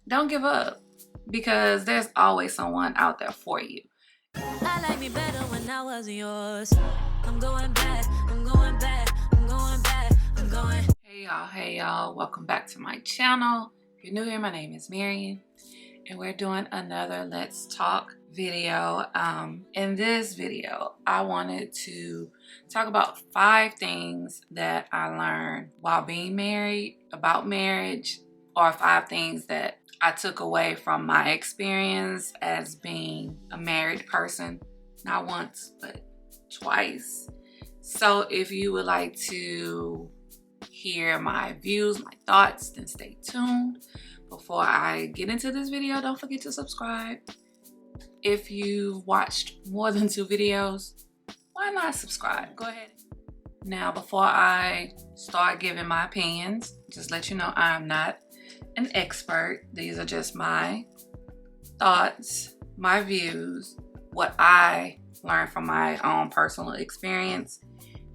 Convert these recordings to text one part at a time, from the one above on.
don't give up, because there's always someone out there for you. I like me better when I wasn't yours. I'm going back, I'm going back, I'm going back, I'm going. Hey y'all, welcome back to my channel. If you're new here, my name is Marion, and we're doing another Let's Talk video. In this video, I wanted to talk about 5 things that I learned while being married, about marriage, or 5 things that I took away from my experience as being a married person, not once, but twice. So if you would like to hear my views, my thoughts, then stay tuned. Before I get into this video, don't forget to subscribe. If you've watched more than 2 videos, why not subscribe? Go ahead. Now, before I start giving my opinions, just let you know I'm not an expert. These are just my thoughts, my views, what I learned from my own personal experience.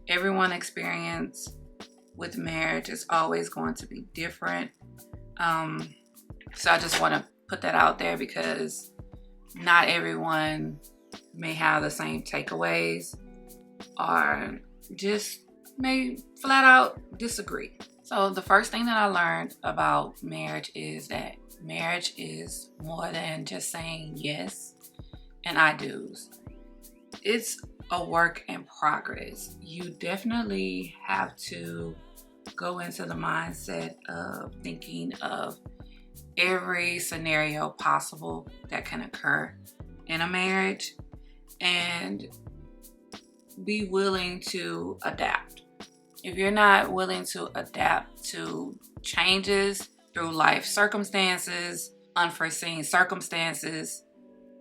Everyone's experience with marriage is always going to be different. So I just want to put that out there because not everyone may have the same takeaways or just may flat out disagree. So the first thing that I learned about marriage is that marriage is more than just saying yes and I do's. It's a work in progress. You definitely have to go into the mindset of thinking of every scenario possible that can occur in a marriage and be willing to adapt. If you're not willing to adapt to changes through life circumstances, unforeseen circumstances,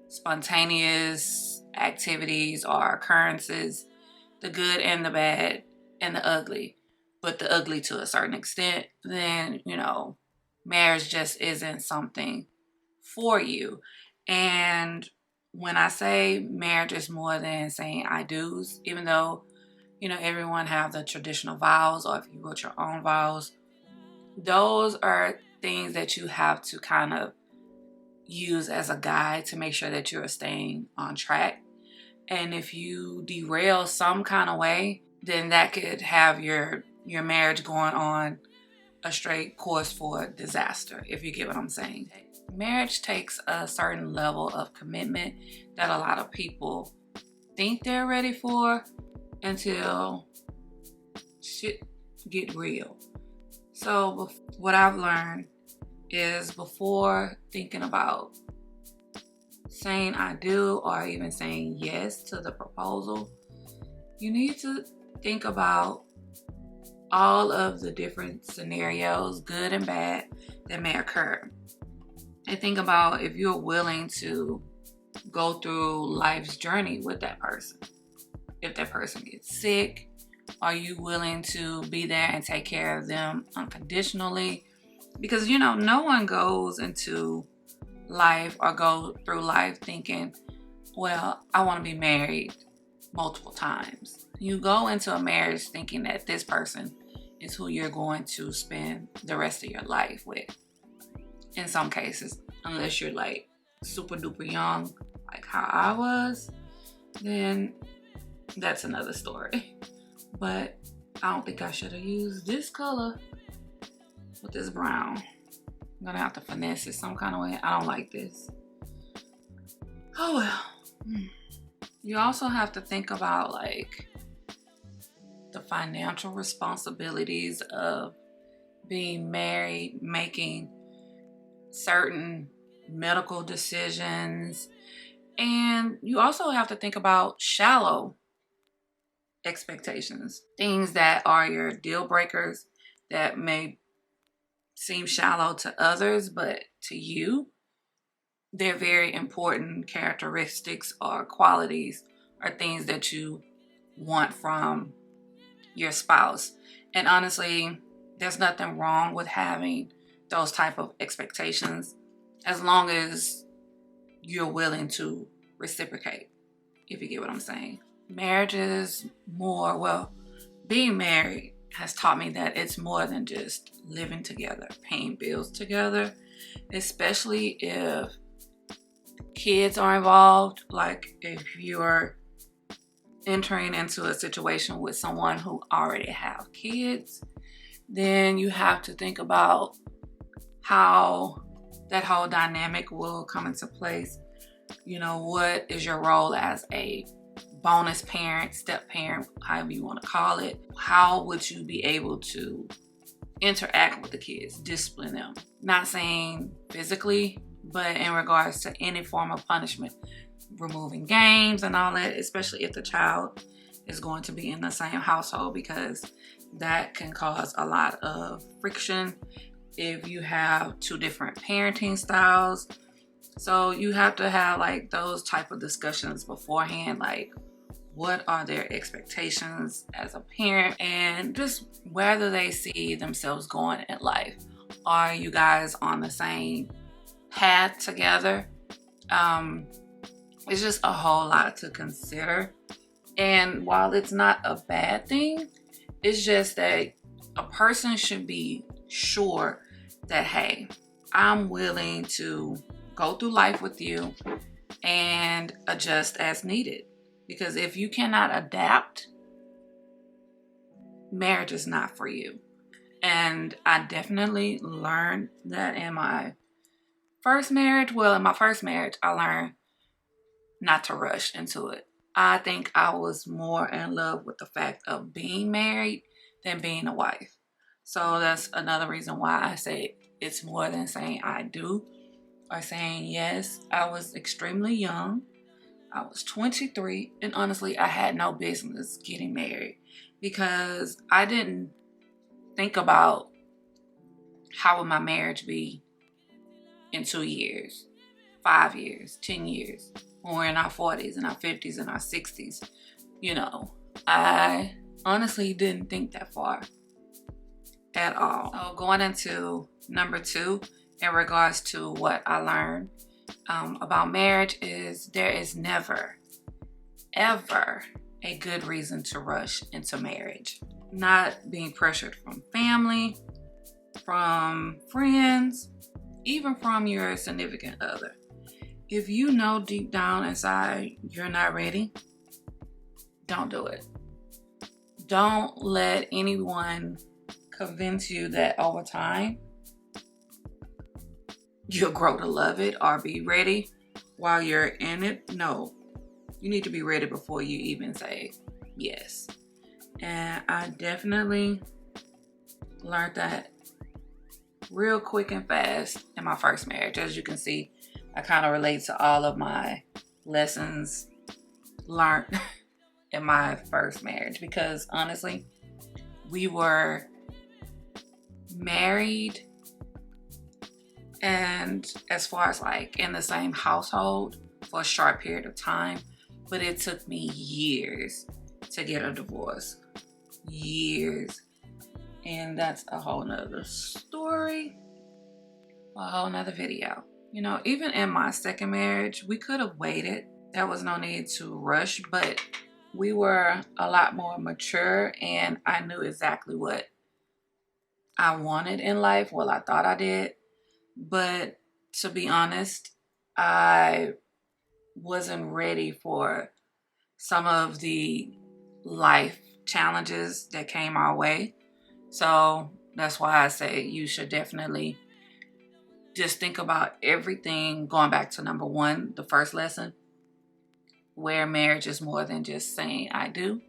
spontaneous activities or occurrences, the good and the bad and the ugly, but the ugly to a certain extent, then, marriage just isn't something for you. And when I say marriage is more than saying I do's, even though, everyone have the traditional vows, or if you wrote your own vows, those are things that you have to kind of use as a guide to make sure that you're staying on track. And if you derail some kind of way, then that could have your marriage going on a straight course for disaster, if you get what I'm saying. Marriage takes a certain level of commitment that a lot of people think they're ready for until shit get real. So what I've learned is, before thinking about saying I do or even saying yes to the proposal, you need to think about all of the different scenarios, good and bad, that may occur. And think about if you're willing to go through life's journey with that person. If that person gets sick, are you willing to be there and take care of them unconditionally? Because, no one goes into life or go through life thinking, well, I want to be married multiple times. You go into a marriage thinking that this person is who you're going to spend the rest of your life with. In some cases, unless you're like super duper young, like how I was, then that's another story. But I don't think I should have used this color with this brown. I'm gonna have to finesse it some kind of way. I don't like this. Oh well. You also have to think about like the financial responsibilities of being married, making certain medical decisions, and you also have to think about shallow expectations, things that are your deal breakers that may seem shallow to others, but to you, they're very important characteristics or qualities or things that you want from your spouse. And honestly, there's nothing wrong with having those type of expectations as long as you're willing to reciprocate, if you get what I'm saying. Marriage is more, well, being married has taught me that it's more than just living together, paying bills together. especially if kids are involved. Like if you're entering into a situation with someone who already have kids, then you have to think about how that whole dynamic will come into place. You know, what is your role as a bonus parent, step parent, however you want to call it? How would you be able to interact with the kids, discipline them? Not saying physically, but in regards to any form of punishment, removing games and all that, especially if the child is going to be in the same household, because that can cause a lot of friction if you have two different parenting styles. So you have to have like those type of discussions beforehand, like what are their expectations as a parent, and just whether they see themselves going in life. Are you guys on the same path together? It's just a whole lot to consider. And while it's not a bad thing, it's just that a person should be sure that, hey, I'm willing to go through life with you and adjust as needed. Because if you cannot adapt, marriage is not for you. And I definitely learned that in my first marriage. Well, in my first marriage, I learned not to rush into it. I think I was more in love with the fact of being married than being a wife. So that's another reason why I say it's more than saying I do or saying yes. I was extremely young. I was 23, and honestly, I had no business getting married because I didn't think about how would my marriage be in 2 years, 5 years, 10 years, when we're in our 40s and our 50s and our 60s. You know, I honestly didn't think that far at all. So going into number 2, in regards to what I learned about marriage, is there is never, ever a good reason to rush into marriage. Not being pressured from family, from friends, even from your significant other. If you know deep down inside you're not ready, don't do it. Don't let anyone convince you that over time you'll grow to love it or be ready while you're in it. No, you need to be ready before you even say yes. And I definitely learned that real quick and fast in my first marriage. As you can see, I kind of relate to all of my lessons learned in my first marriage, because honestly, we were married and as far as like in the same household for a short period of time, but it took me years to get a divorce. Years. And that's a whole nother story, a whole nother video. You know, even in my second marriage, we could have waited. There was no need to rush, but we were a lot more mature and I knew exactly what I wanted in life. Well, I thought I did. But to be honest, I wasn't ready for some of the life challenges that came our way. So that's why I say you should definitely just think about everything, going back to number 1, the first lesson, where marriage is more than just saying I do.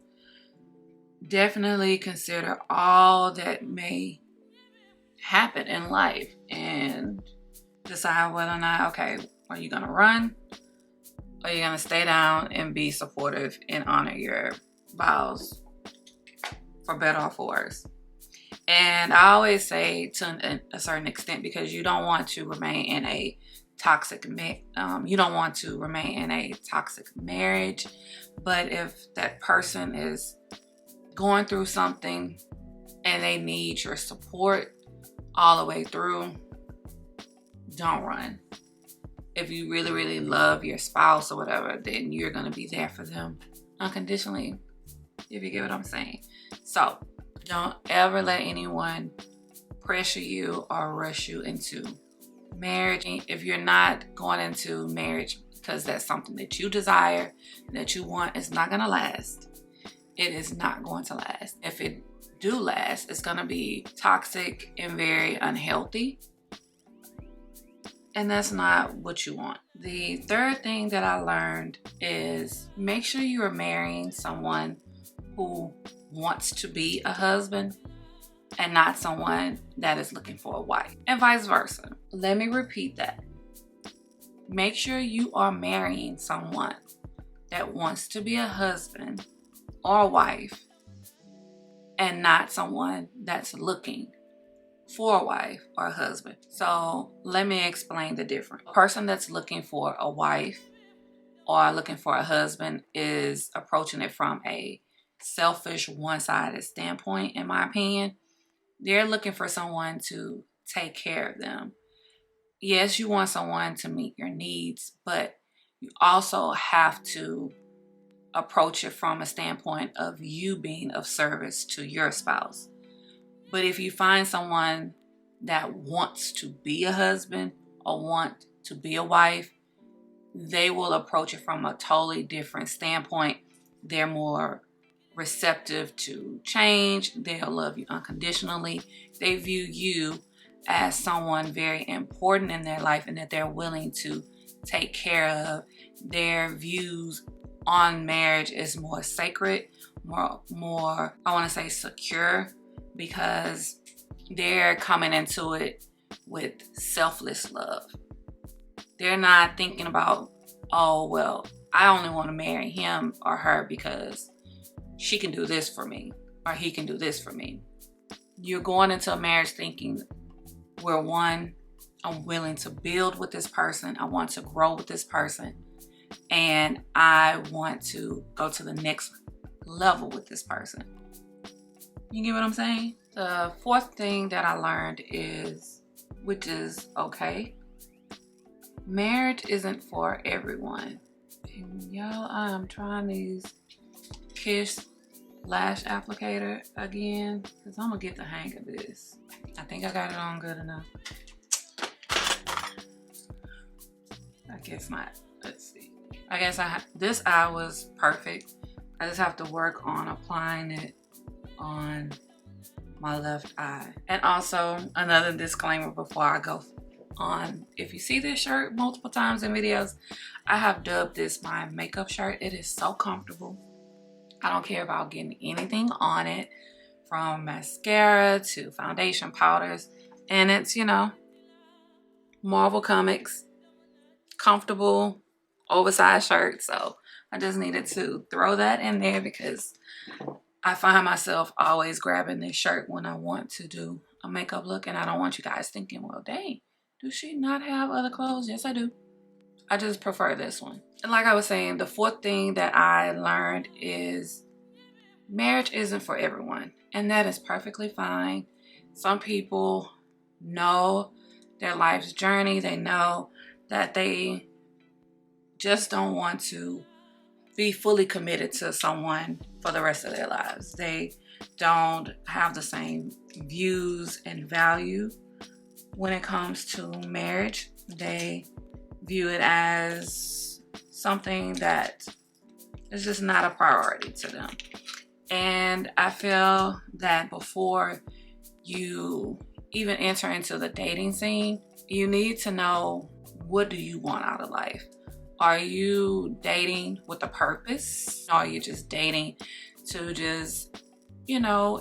Definitely consider all that may happen in life and decide whether or not, okay, are you going to run? Or are you going to stay down and be supportive and honor your vows, for better or for worse? And I always say to a certain extent, because you don't want to remain in a toxic marriage. But if that person is going through something and they need your support all the way through, don't run. If you really, really love your spouse or whatever, then you're going to be there for them unconditionally, if you get what I'm saying. So don't ever let anyone pressure you or rush you into Marriage, if you're not going into marriage because that's something that you desire, that you want, it's not going to last. It is not going to last. If it do last, it's going to be toxic and very unhealthy. And that's not what you want. The third thing that I learned is make sure you are marrying someone who wants to be a husband and not someone that is looking for a wife, and vice versa. Let me repeat that. Make sure you are marrying someone that wants to be a husband or a wife and not someone that's looking for a wife or a husband. So let me explain the difference. A person that's looking for a wife or looking for a husband is approaching it from a selfish, one-sided standpoint, in my opinion. They're looking for someone to take care of them. Yes, you want someone to meet your needs, but you also have to approach it from a standpoint of you being of service to your spouse. But if you find someone that wants to be a husband or want to be a wife, they will approach it from a totally different standpoint. They're more receptive to change. They'll love you unconditionally. They view you as someone very important in their life and that they're willing to take care of. Their views on marriage is more sacred, more I want to say secure, because they're coming into it with selfless love. They're not thinking about, oh, well, I only want to marry him or her because she can do this for me or he can do this for me. You're going into a marriage thinking, we're one, I'm willing to build with this person, I want to grow with this person, and I want to go to the next level with this person. You get what I'm saying? The fourth thing that I learned is, which is okay, marriage isn't for everyone. And y'all, I am trying these Kiss lash applicator again because I'm gonna get the hang of this. I think I got it on good enough. I guess not. Let's see. I guess this eye was perfect. I just have to work on applying it on my left eye. And also another disclaimer before I go on. If you see this shirt multiple times in videos, I have dubbed this my makeup shirt. It is so comfortable. I don't care about getting anything on it, from mascara to foundation powders. And it's, you know, Marvel Comics, comfortable, oversized shirt. So I just needed to throw that in there because I find myself always grabbing this shirt when I want to do a makeup look. And I don't want you guys thinking, well, dang, does she not have other clothes? Yes, I do. I just prefer this one. And like I was saying, the fourth thing that I learned is marriage isn't for everyone. And that is perfectly fine. Some people know their life's journey. They know that they just don't want to be fully committed to someone for the rest of their lives. They don't have the same views and value when it comes to marriage. They view it as something that is just not a priority to them. And I feel that before you even enter into the dating scene, you need to know, what do you want out of life? Are you dating with a purpose? Or are you just dating to just, you know,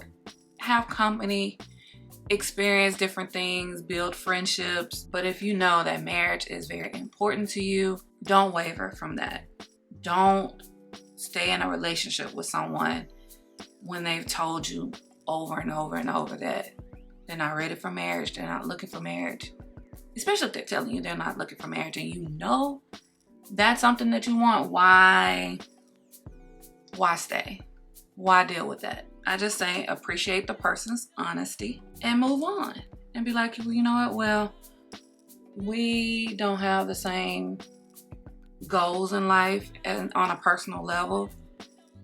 have company, experience different things, build friendships? But if you know that marriage is very important to you, don't waver from that. Don't stay in a relationship with someone when they've told you over and over and over that they're not ready for marriage, they're not looking for marriage. Especially if they're telling you they're not looking for marriage and you know that's something that you want. Why stay? Why deal with that? I just say appreciate the person's honesty and move on. And be like, well, you know what? Well, we don't have the same goals in life and on a personal level.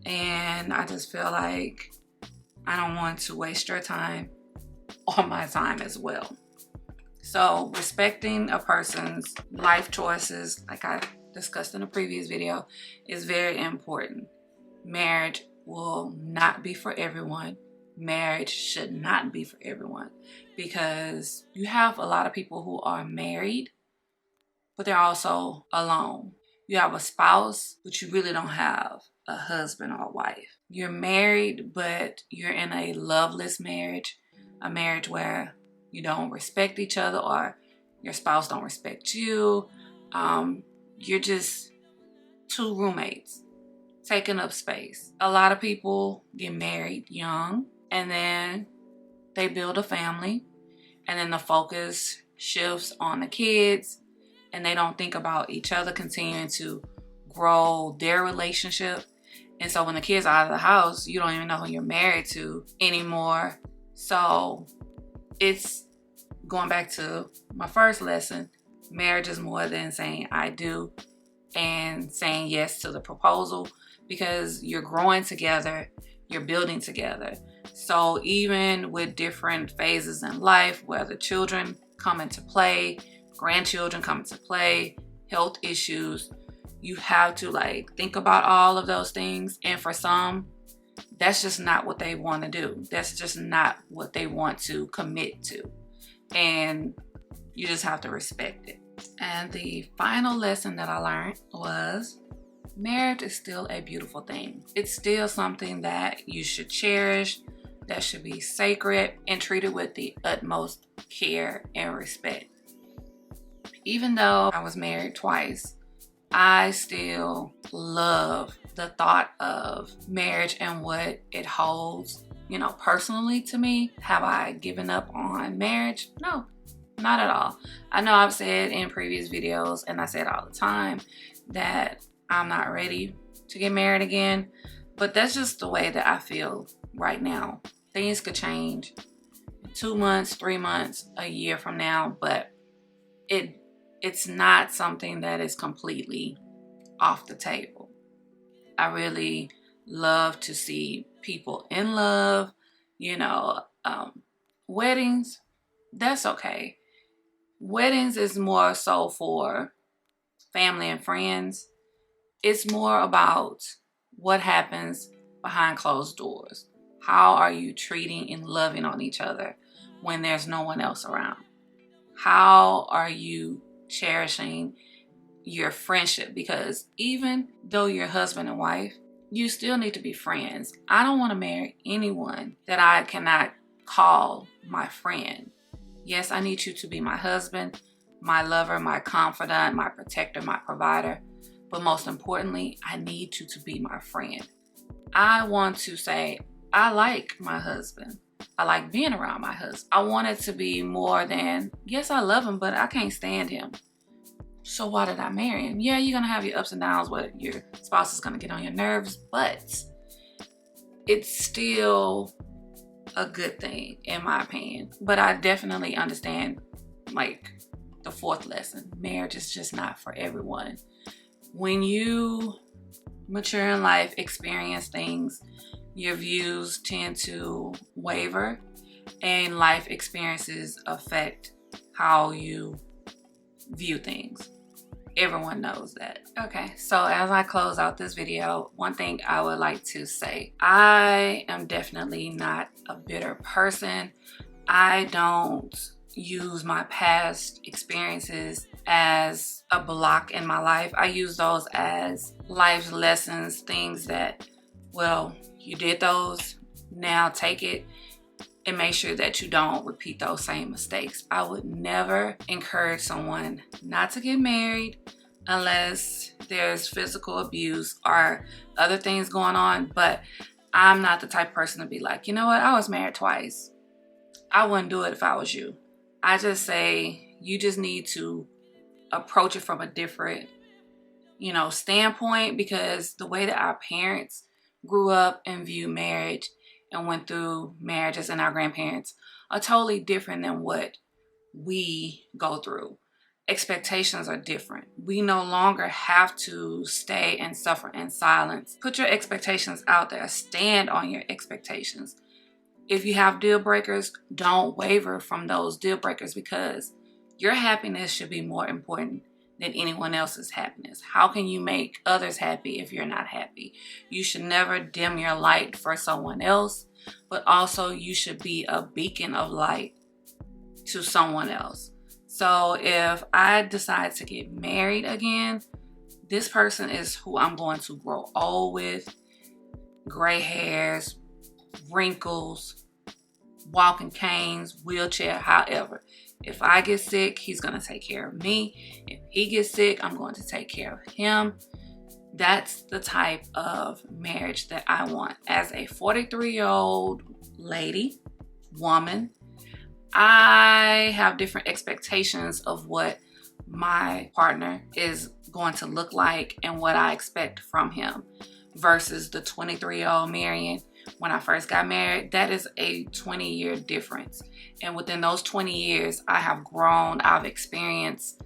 And I just feel like I don't want to waste your time or my time as well. So respecting a person's life choices, like I discussed in a previous video, is very important. Marriage will not be for everyone. Marriage should not be for everyone, because you have a lot of people who are married, but they're also alone. You have a spouse, but you really don't have a husband or a wife. You're married, but you're in a loveless marriage, a marriage where you don't respect each other, or your spouse don't respect you. You're just two roommates taking up space. A lot of people get married young, and then they build a family, and then the focus shifts on the kids, and they don't think about each other continuing to grow their relationship. And so when the kids are out of the house, you don't even know who you're married to anymore. So it's going back to my first lesson. Marriage is more than saying I do and saying yes to the proposal, because you're growing together, you're building together. So even with different phases in life, where the children come into play, grandchildren come into play, health issues, you have to think about all of those things. And for some, that's just not what they want to do. That's just not what they want to commit to. And you just have to respect it. And the final lesson that I learned was marriage is still a beautiful thing. It's still something that you should cherish, that should be sacred and treated with the utmost care and respect. Even though I was married twice, I still love the thought of marriage and what it holds. Personally to me, have I given up on marriage? No, not at all. I know I've said in previous videos, and I say it all the time, that I'm not ready to get married again, but that's just the way that I feel right now. Things could change 2 months, 3 months, a year from now, but it's not something that is completely off the table. I really love to see people in love. Weddings, that's okay. Weddings is more so for family and friends. It's more about what happens behind closed doors. How are you treating and loving on each other when there's no one else around? How are you cherishing your friendship? Because even though you're husband and wife, you still need to be friends. I don't want to marry anyone that I cannot call my friend. Yes, I need you to be my husband, my lover, my confidant, my protector, my provider. But most importantly, I need you to be my friend. I want to say, I like my husband. I like being around my husband. I want it to be more than, yes, I love him, but I can't stand him. So why did I marry him? Yeah, you're going to have your ups and downs where your spouse is going to get on your nerves, but it's still a good thing in my opinion. But I definitely understand the fourth lesson. Marriage is just not for everyone. When you mature in life, experience things, your views tend to waver, and life experiences affect how you view things. Everyone knows that. Okay, so as I close out this video, one thing I would like to say, I am definitely not a bitter person. I don't use my past experiences as a block in my life. I use those as life lessons, things that, well, you did those, now take it and make sure that you don't repeat those same mistakes. I would never encourage someone not to get married unless there's physical abuse or other things going on. But I'm not the type of person to be like, you know what, I was married twice. I wouldn't do it if I was you. I just say you just need to approach it from a different, standpoint, because the way that our parents grew up and viewed marriage and went through marriages, and our grandparents are totally different than what we go through. Expectations are different. We no longer have to stay and suffer in silence. Put your expectations out there. Stand on your expectations. If you have deal breakers, don't waver from those deal breakers, because Your happiness should be more important than anyone else's happiness. How can you make others happy if you're not happy? You should never dim your light for someone else, but also you should be a beacon of light to someone else. So if I decide to get married again, this person is who I'm going to grow old with. Gray hairs, wrinkles, walking canes, wheelchair, however. If I get sick, he's going to take care of me. If he gets sick, I'm going to take care of him. That's the type of marriage that I want. As a 43-year-old lady, woman, I have different expectations of what my partner is going to look like and what I expect from him versus the 23-year-old Marion. When I first got married, that is a 20-year difference. And within those 20 years, I have grown. I've experienced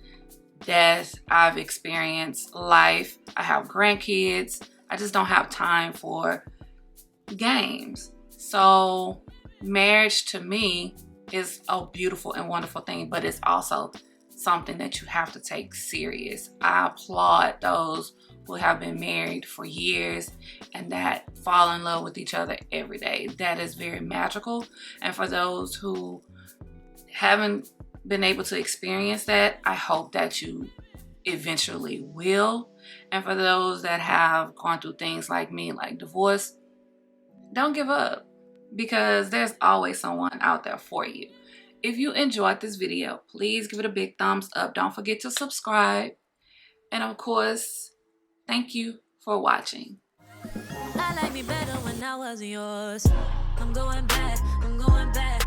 death. I've experienced life. I have grandkids. I just don't have time for games. So marriage to me is a beautiful and wonderful thing, but it's also something that you have to take serious. I applaud those who have been married for years and that fall in love with each other every day. That is very magical. And for those who haven't been able to experience that, I hope that you eventually will. And for those that have gone through things like me, like divorce, don't give up, because there's always someone out there for you. If you enjoyed this video, please give it a big thumbs up. Don't forget to subscribe. And of course, thank you for watching. I like me better when I wasn't yours. I'm going back, I'm going back,